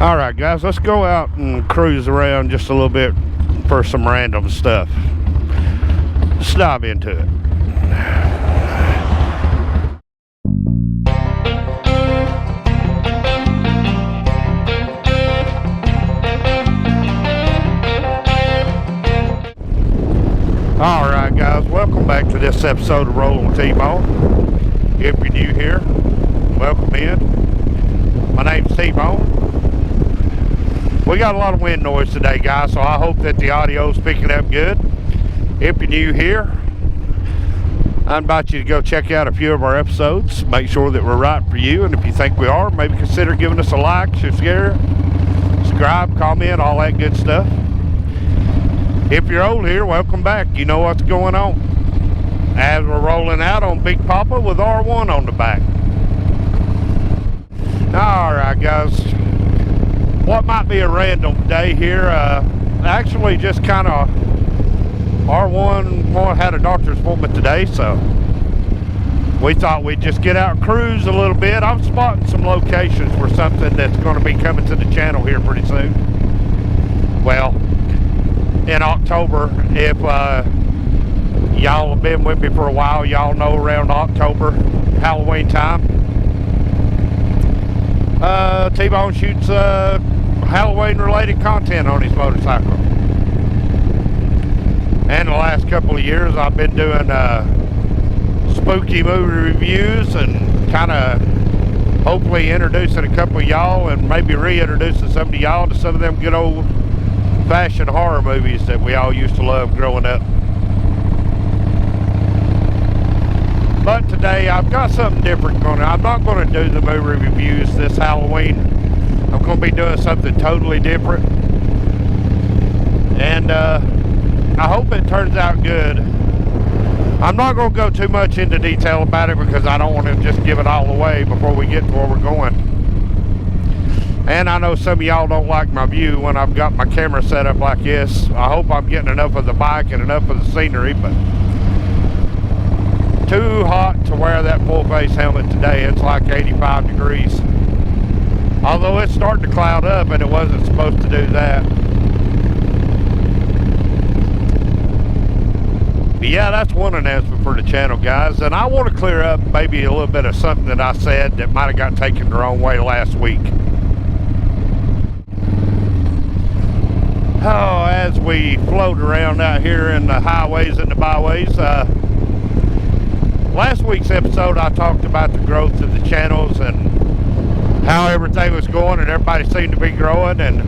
All right, guys, let's go out and cruise around just a little bit for some random stuff. Let's dive into it. All right, guys, welcome back to this episode of Rolling with T-Bone. If you're new here, welcome in. My name's T-Bone. We got a lot of wind noise today, guys, so I hope that the audio is picking up good. If you're new here, I invite you to go check out a few of our episodes. Make sure that we're right for you, and if you think we are, maybe consider giving us a like, share, subscribe, comment, all that good stuff. If you're old here, welcome back. You know what's going on. As we're rolling out on Big Papa with R1 on the back. Alright, guys. What might be a random day here, actually just kind of R1 had a doctor's appointment today, so we thought we'd just get out and cruise a little bit. I'm spotting some locations for something that's going to be coming to the channel here pretty soon. Well, in October, if y'all have been with me for a while, y'all know around October, Halloween time, T-Bone shoots Halloween related content on his motorcycle. And the last couple of years I've been doing spooky movie reviews and kind of hopefully introducing a couple of y'all and maybe reintroducing some of y'all to some of them good old fashioned horror movies that we all used to love growing up. But today I've got something different going on. I'm not going to do the movie reviews this Halloween. I'm going to be doing something totally different. And I hope it turns out good. I'm not going to go too much into detail about it because I don't want to just give it all away before we get to where we're going. And I know some of y'all don't like my view when I've got my camera set up like this. I hope I'm getting enough of the bike and enough of the scenery, but too hot to wear that full face helmet today. It's like 85 degrees. Although it's starting to cloud up and it wasn't supposed to do that. But yeah, that's one announcement for the channel, guys. And I want to clear up maybe a little bit of something that I said that might have got taken the wrong way last week. Oh, as we float around out here in the highways and the byways, last week's episode I talked about the growth of the channels and how everything was going, and everybody seemed to be growing, and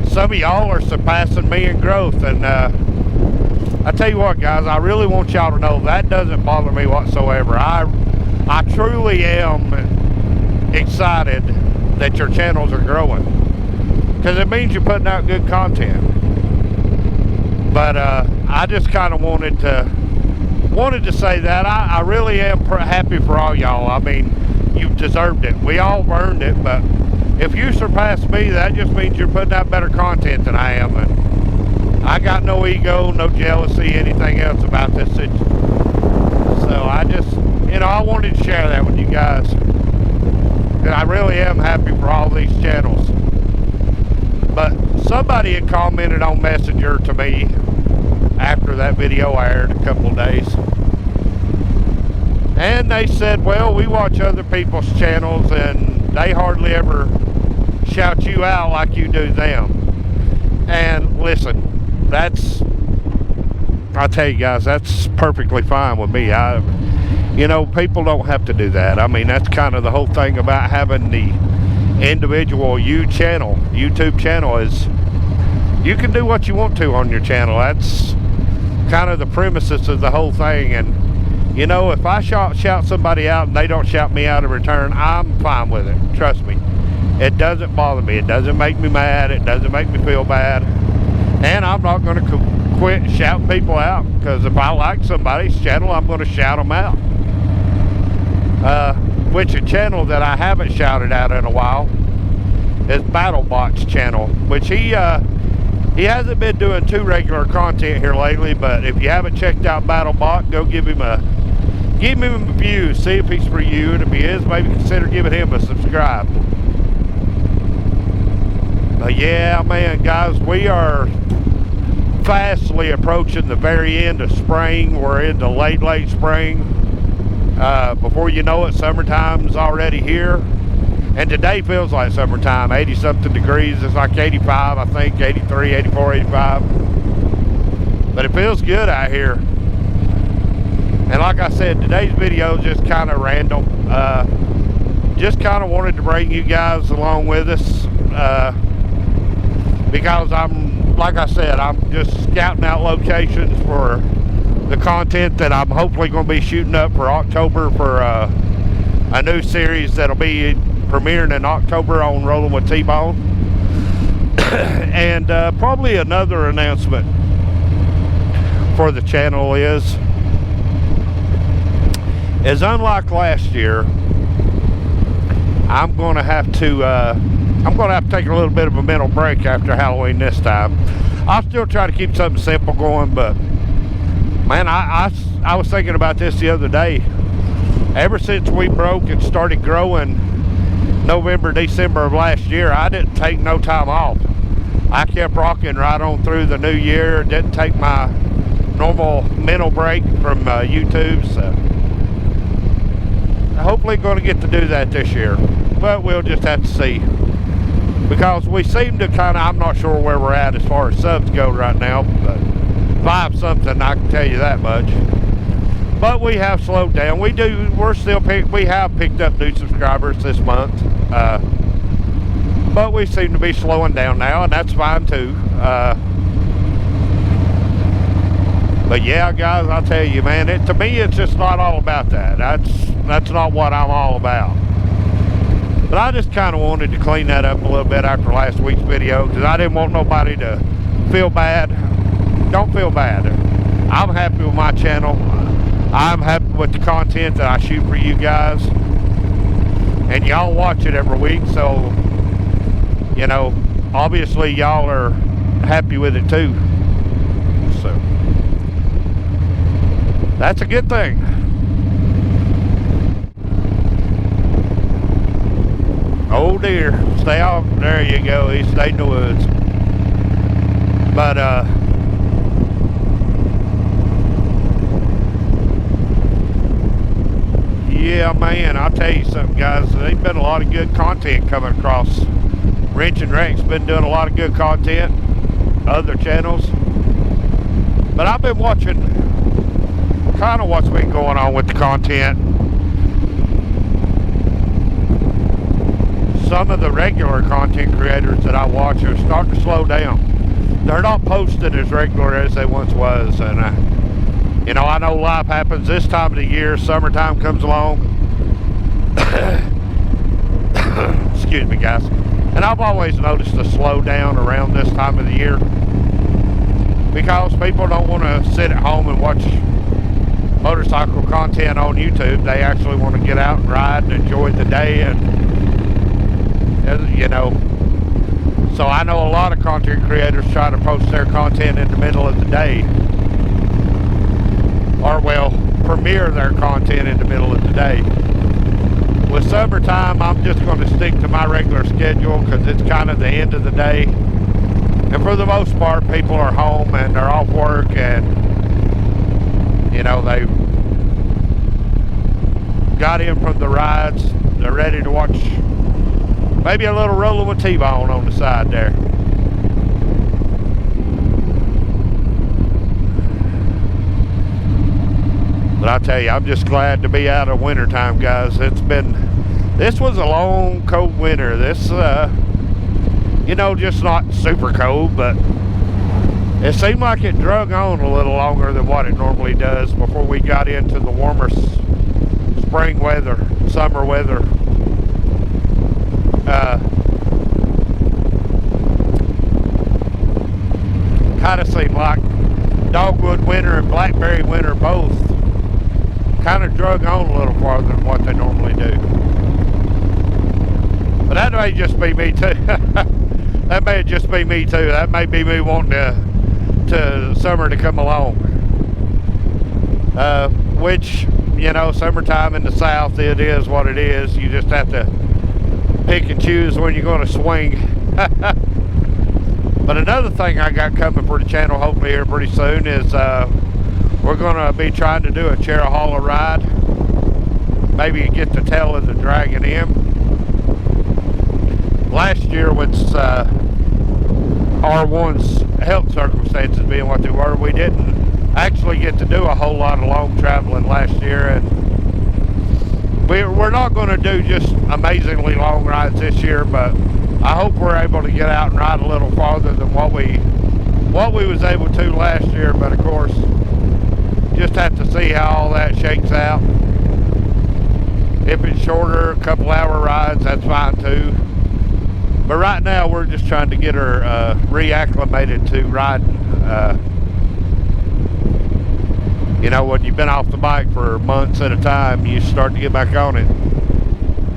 some of y'all are surpassing me in growth. And I tell you what, guys, I really want y'all to know that doesn't bother me whatsoever. I truly am excited that your channels are growing, because it means you're putting out good content. But I just kind of wanted to say that I really am happy for all y'all. I mean, you've deserved it. We all earned it, but if you surpass me, that just means you're putting out better content than I am. And I got no ego, no jealousy, anything else about this situation. So I just, I wanted to share that with you guys. And I really am happy for all these channels. But somebody had commented on Messenger to me after that video aired a couple of days. And they said, well, we watch other people's channels and they hardly ever shout you out like you do them. And listen, I tell you guys, that's perfectly fine with me. People don't have to do that. I mean, that's kind of the whole thing about having the individual YouTube channel is you can do what you want to on your channel. That's kind of the premises of the whole thing. And if I shout somebody out and they don't shout me out in return, I'm fine with it. Trust me. It doesn't bother me. It doesn't make me mad. It doesn't make me feel bad. And I'm not going to quit shouting people out, because if I like somebody's channel, I'm going to shout them out. Which a channel that I haven't shouted out in a while is BattleBot's channel, which he hasn't been doing too regular content here lately. But if you haven't checked out BattleBot, go give him a view, see if he's for you, and if he is, maybe consider giving him a subscribe. Yeah, man, guys, we are fastly approaching the very end of spring. We're into late spring. Before you know it, summertime's already here. And today feels like summertime, 80 something degrees. It's like 85, I think, 83, 84, 85. But it feels good out here. And like I said, today's video is just kind of random. Just kind of wanted to bring you guys along with us. Because like I said, I'm just scouting out locations for the content that I'm hopefully going to be shooting up for October for a new series that'll be premiering in October on Rolling with T-Bone. And probably another announcement for the channel is unlike last year, I'm going to have to take a little bit of a mental break after Halloween this time. I'll still try to keep something simple going, but man, I was thinking about this the other day. Ever since we broke and started growing November, December of last year, I didn't take no time off. I kept rocking right on through the new year. Didn't take my normal mental break from YouTube, so hopefully going to get to do that this year, but we'll just have to see, because we seem to kind of, I'm not sure where we're at as far as subs go right now, but 5 something, I can tell you that much. But we have slowed down. We have picked up new subscribers this month, but we seem to be slowing down now, and that's fine too. But yeah, guys, I'll tell you, man, to me, it's just not all about that. That's not what I'm all about. But I just kind of wanted to clean that up a little bit after last week's video, because I didn't want nobody to feel bad. Don't feel bad. I'm happy with my channel. I'm happy with the content that I shoot for you guys. And y'all watch it every week, so, you know, obviously y'all are happy with it too. So that's a good thing. Oh dear, stay off. There you go, he stayed in the woods. But yeah, man, I'll tell you something, guys. There's been a lot of good content coming across. Wrench and Rex been doing a lot of good content, other channels. But I've been watching kind of what's been going on with the content. Some of the regular content creators that I watch are starting to slow down. They're not posting as regular as they once was, and you know, I know life happens this time of the year. Summertime comes along. Excuse me, guys. And I've always noticed a slowdown around this time of the year, because people don't want to sit at home and watch motorcycle content on YouTube. They actually want to get out and ride and enjoy the day, and you know, so I know a lot of content creators try to post their content in the middle of the day, or well, premiere their content in the middle of the day. With summertime, I'm just going to stick to my regular schedule, because it's kind of the end of the day, and for the most part people are home and they're off work, and you know, they got in from the rides. They're ready to watch maybe a little Rolling with T-Bone on the side there. But I tell you, I'm just glad to be out of winter time, guys. This was a long, cold winter. This, you know, just not super cold, but it seemed like it drug on a little longer than what it normally does before we got into the warmer spring weather, summer weather. Kind of seemed like dogwood winter and blackberry winter both kind of drug on a little farther than what they normally do. But that may just be me too. That may just be me too. That may be me wanting to summer to come along. Which, you know, summertime in the South, it is what it is. You just have to pick and choose when you're going to swing. But another thing I got coming for the channel hopefully here pretty soon is we're going to be trying to do a Cherahalla ride. Maybe get the tail of the Dragon M. Last year with R1's health circumstances being what they were, we didn't actually get to do a whole lot of long traveling last year, and we're not going to do just amazingly long rides this year, but I hope we're able to get out and ride a little farther than what we was able to last year. But of course, just have to see how all that shakes out. If it's shorter, a couple hour rides, that's fine too. But right now we're just trying to get her reacclimated to riding. You know, when you've been off the bike for months at a time, you start to get back on it.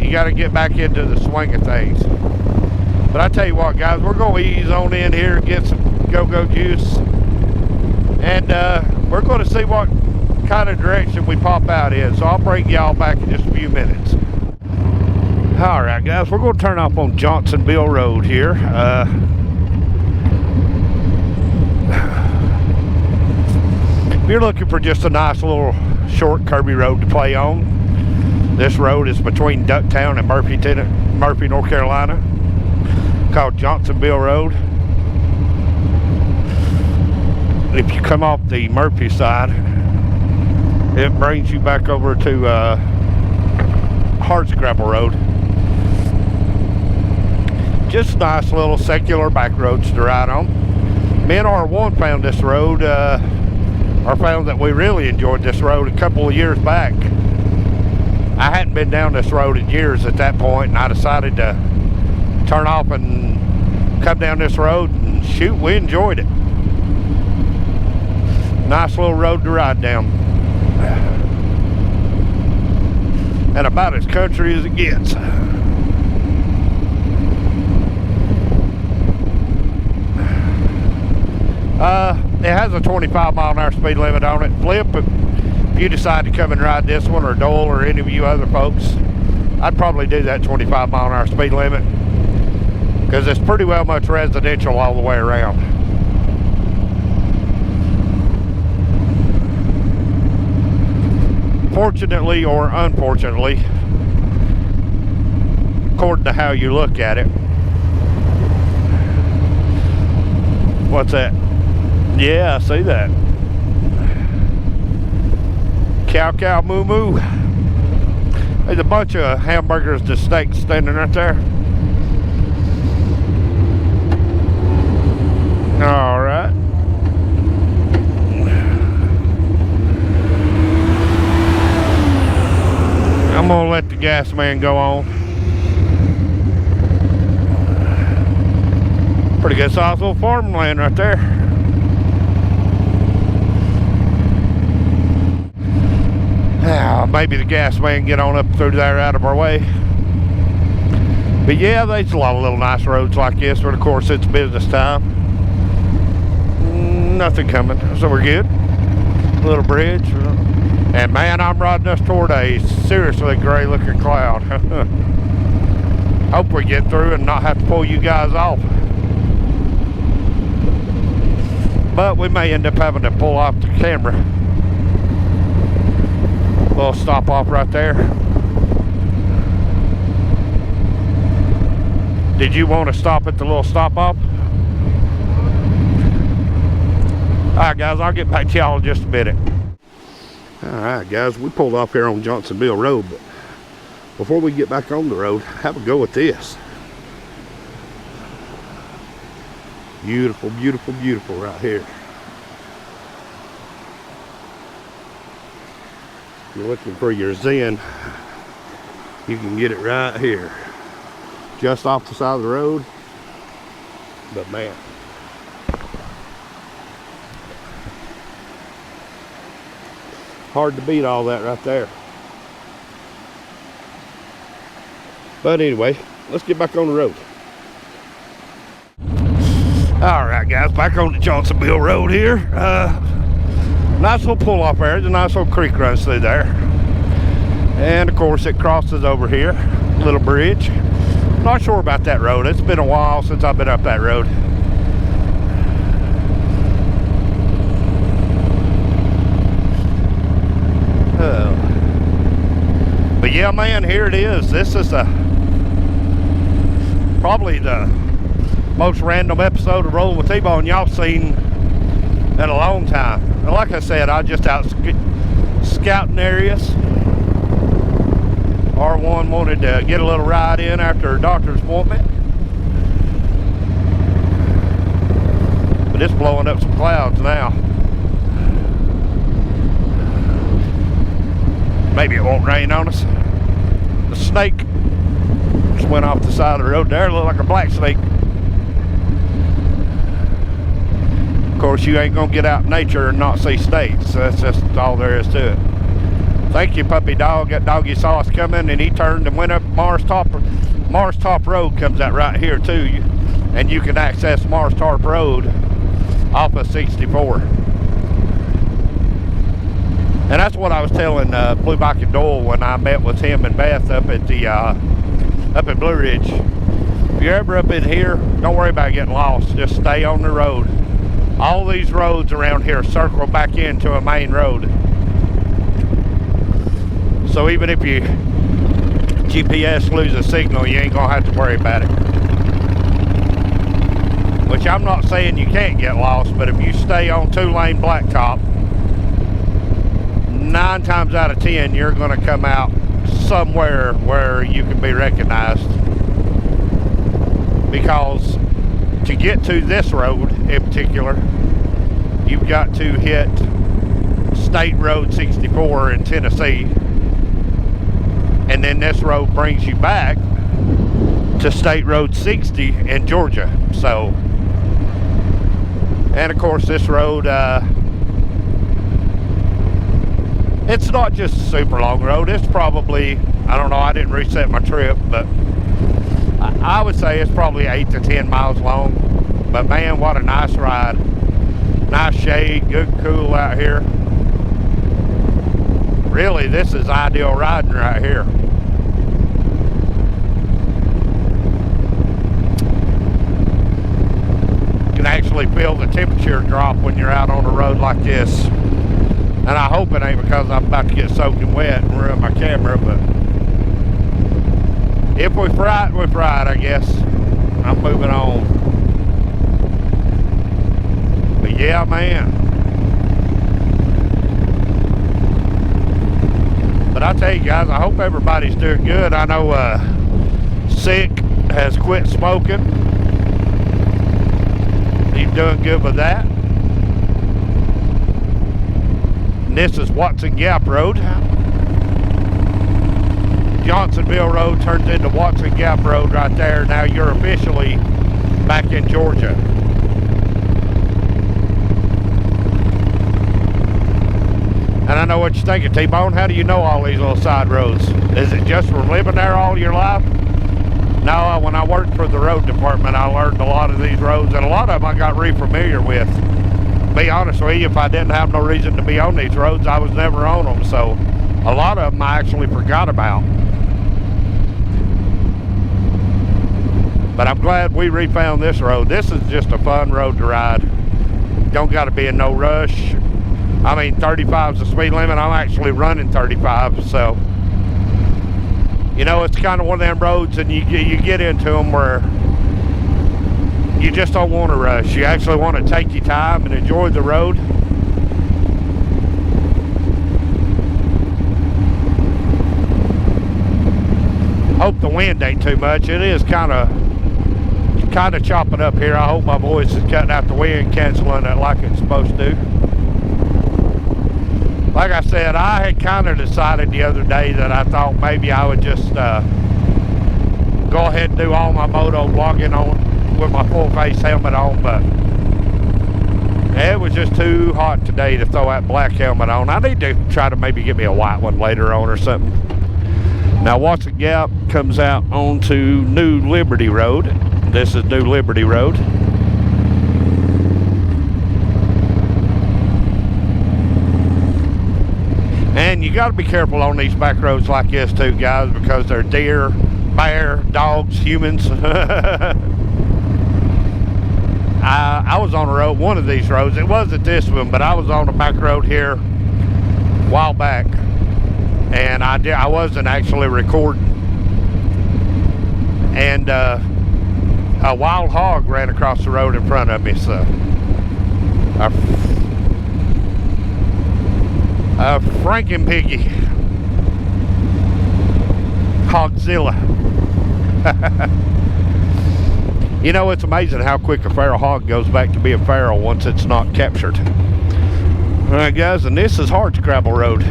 You got to get back into the swing of things. But I tell you what, guys, we're going to ease on in here and get some go-go juice. And we're going to see what kind of direction we pop out in. So I'll bring y'all back in just a few minutes. All right, guys, we're going to turn off on Johnsonville Road here. If you're looking for just a nice little short curvy road to play on, this road is between Ducktown and Murphy, North Carolina, called Johnsonville Road. If you come off the Murphy side, it brings you back over to Hardscrabble Road. Just nice little secular back roads to ride on. Me and R1 found this road, or found that we really enjoyed this road a couple of years back. I hadn't been down this road in years at that point, and I decided to turn off and come down this road, and shoot, we enjoyed it. Nice little road to ride down. And about as country as it gets. It has a 25 mile an hour speed limit on it. Flip, if you decide to come and ride this one, or Dole, or any of you other folks, I'd probably do that 25 mile an hour speed limit, because it's pretty well much residential all the way around. Fortunately or unfortunately, according to how you look at it. What's that? Yeah, I see that. Cow, cow, moo, moo. There's a bunch of hamburgers to steaks standing right there. All right. I'm gonna let the gas man go on. Pretty good sized little farmland right there. Now, maybe the gas man can get on up through there out of our way. But yeah, there's a lot of little nice roads like this, but of course it's business time. Nothing coming, so we're good. Little bridge. And man, I'm riding us toward a seriously gray looking cloud. Hope we get through and not have to pull you guys off. But we may end up having to pull off the camera. Little stop off right there. Did you want to stop at the little stop off? Alright guys, I'll get back to y'all in just a minute. Alright guys, we pulled off here on Johnsonville Road, but before we get back on the road, have a go at this. Beautiful, beautiful, beautiful right here. If you're looking for your Zen, you can get it right here. Just off the side of the road. But man, hard to beat all that right there. But anyway, let's get back on the road. All right, guys, back on the Johnsonville Road here. Nice little pull off there. There's a nice little creek runs through there. And of course it crosses over here. Little bridge. Not sure about that road. It's been a while since I've been up that road. man, here it is. This is probably the most random episode of Rolling with T-Bone y'all seen in a long time. And like I said, I just out scouting areas. R1 wanted to get a little ride in after her doctor's appointment. But it's blowing up some clouds now. Maybe it won't rain on us. The snake just went off the side of the road there. It looked like a black snake. Of course, you ain't gonna get out in nature and not see snakes. That's just all there is to it. Thank you, puppy dog. That doggy saw us coming and he turned and went up Mars Top Road. Comes out right here too. And you can access Mars Top Road off of 64. And that's what I was telling Blue Bucket Doyle when I met with him and Beth up at Blue Ridge. If you're ever up in here, don't worry about getting lost. Just stay on the road. All these roads around here circle back into a main road. So even if you GPS loses signal, you ain't gonna have to worry about it. Which I'm not saying you can't get lost, but if you stay on 2-lane blacktop, 9 times out of 10 you're going to come out somewhere where you can be recognized, because to get to this road in particular you've got to hit State Road 64 in Tennessee, and then this road brings you back to State Road 60 in Georgia. So, and of course this road it's not just a super long road. It's probably, I don't know, I didn't reset my trip, but I would say it's probably 8 to 10 miles long. But man, what a nice ride. Nice shade, good cool out here. Really, this is ideal riding right here. You can actually feel the temperature drop when you're out on a road like this. And I hope it ain't because I'm about to get soaking wet and ruin my camera, but if we fright, we fright, I guess. I'm moving on. But yeah, man. But I tell you guys, I hope everybody's doing good. I know Sick has quit smoking. He's doing good with that. This is Watson Gap Road. Johnsonville Road turns into Watson Gap Road right there. Now you're officially back in Georgia. And I know what you're thinking, T-Bone. How do you know all these little side roads? Is it just from living there all your life? No, when I worked for the road department, I learned a lot of these roads, and a lot of them I got really familiar with. Be honest with you, if I didn't have no reason to be on these roads, I was never on them. So a lot of them I actually forgot about. But I'm glad we refound this road. This is just a fun road to ride. Don't got to be in no rush. I mean, 35 is the speed limit. I'm actually running 35, so you know, it's kind of one of them roads, and you get into them where you just don't want to rush. You actually want to take your time and enjoy the road. Hope the wind ain't too much. It is kind of chopping up here. I hope my voice is cutting out the wind, canceling it like it's supposed to. Like I said, I had kind of decided the other day that I thought maybe I would just go ahead and do all my moto vlogging on with my full face helmet on, but it was just too hot today to throw that black helmet on. I need to try to maybe get me a white one later on or something. Now Watson Gap comes out onto New Liberty Road. This is New Liberty Road. And you got to be careful on these back roads like this too, guys, because they're deer, bear, dogs, humans. I was on a road, one of these roads. It wasn't this one, but I was on a back road here a while back, and I wasn't actually recording. And a wild hog ran across the road in front of me, so a Frankenpiggy, Hogzilla. You know, it's amazing how quick a feral hog goes back to being feral once it's not captured. Alright guys, and this is Hardscrabble Road.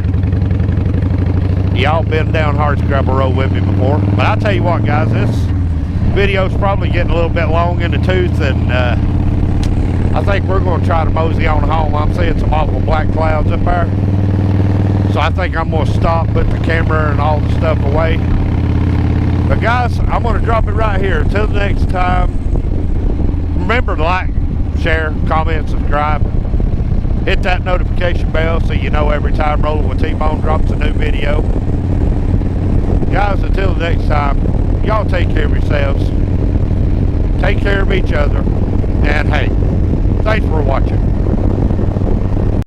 Y'all been down Hardscrabble Road with me before. But I'll tell you what guys, this video's probably getting a little bit long in the tooth, and I think we're going to try to mosey on home. I'm seeing some awful black clouds up there. So I think I'm going to stop, put the camera and all the stuff away. But guys, I'm going to drop it right here. Until the next time, remember to like, share, comment, subscribe. Hit that notification bell so you know every time Rolling with T-Bone drops a new video. Guys, until the next time, y'all take care of yourselves. Take care of each other. And hey, thanks for watching.